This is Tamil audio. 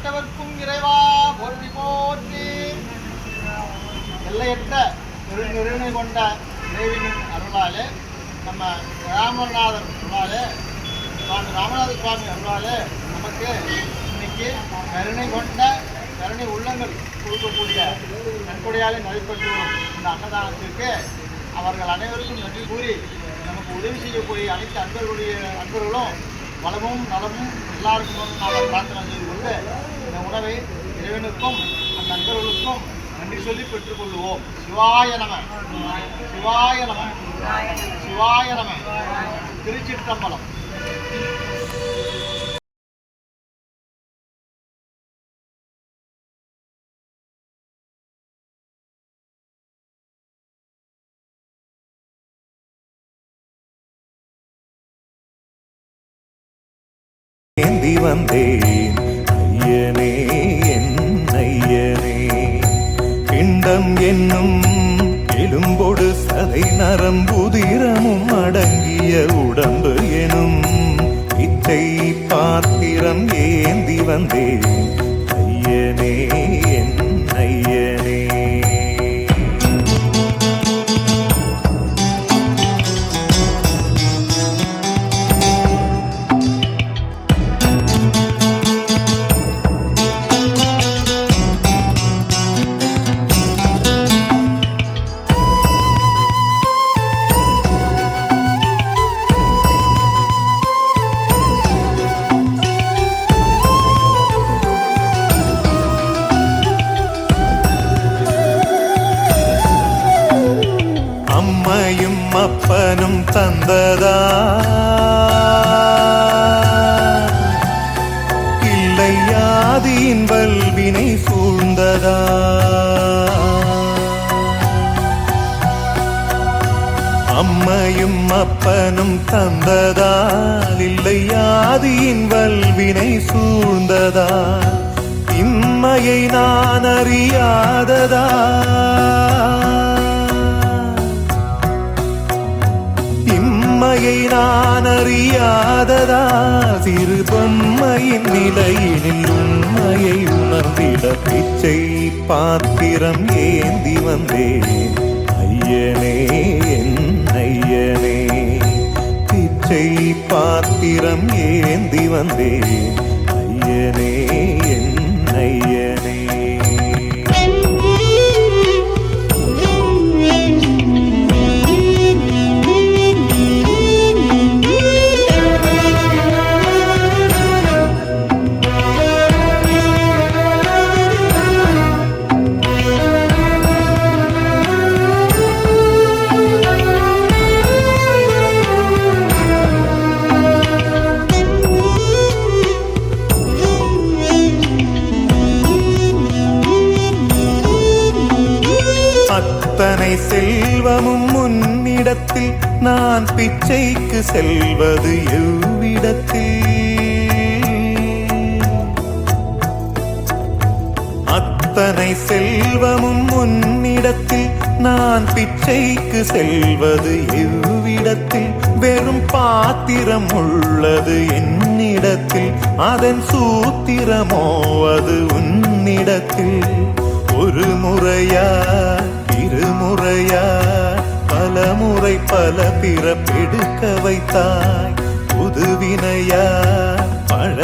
எண்ணற்றவர்க்கும் இறைவா போற்றி போற்றி. எல்லையற்ற பெருங்கருணை கொண்ட இறைவனின் அருளாலே, நம்ம ராமநாதர் அருளாலே, சுவாமி ராமநாத சுவாமி அருளாலே நமக்கு இன்னைக்கு கருணை கொண்ட கருணை உள்ளங்கள் கொடுக்கக்கூடிய நன்கொடையாலே நடைபெற்று வரும் இந்த அன்னதானத்திற்கு அவர்கள் அனைவருக்கும் நன்றி கூறி, நமக்கு உதவி செய்யக்கூடிய அனைத்து அன்பர்களும் வளமும் நலமும் எல்லாருக்கும் நாம் பிரார்த்தனை செய்து கொண்டு இந்த உணவை இறைவனுக்கும் அந்த நண்பர்களுக்கும் நன்றி சொல்லி பெற்றுக்கொள்வோம். சிவாய நம, சிவாய நம, சிவாய நம. திருச்சிற்றம்பலம். ஏந்தி வந்தேன் ஐயனே என் ஐயனே, பிண்டம் என்னும் எலும்பொடு சதை நரம்புதிரமும் அடங்கிய உடம்பு எனும் இச்சை பாத்திரம் ஏந்தி வந்தேன் ஐயனே என் ஐயனே. அம்மையும் அப்பனும் தந்ததா இல்லை ஆதியின் வல்வினை சூழ்ந்ததா, அம்மையும் அப்பனும் தந்ததால் இல்லை ஆதியின் வல்வினை சூழ்ந்ததா, இம்மையை நான் அறியாததா, இம்மையை நான் அறியாததா, சிறு பொம்மையின் நிலையினில் உண்மையை உணர்ந்திட பிச்சை பாத்திரம் ஏந்தி வந்தேன் ஐயனே என் ஐயனே. பிச்சை பாத்திரம் ஏந்தி வந்தேன் ஐயனே என் ஐயனே. அத்தனை செல்வமும் முன்னிடத்தில் நான் பிச்சைக்கு செல்வது எவ்விடத்தில், அத்தனை செல்வமும் முன்னிடத்தில் நான் பிச்சைக்கு செல்வது எவ்விடத்தில், வெறும் பாத்திரம் உள்ளது என்னிடத்தில், அதன் சூத்திரமோ அது உன்னிடத்தில். ஒரு முறையா இருமுறையா பல முறை பல பிறப்பெடுக்க வைத்தாய், புதுவினையா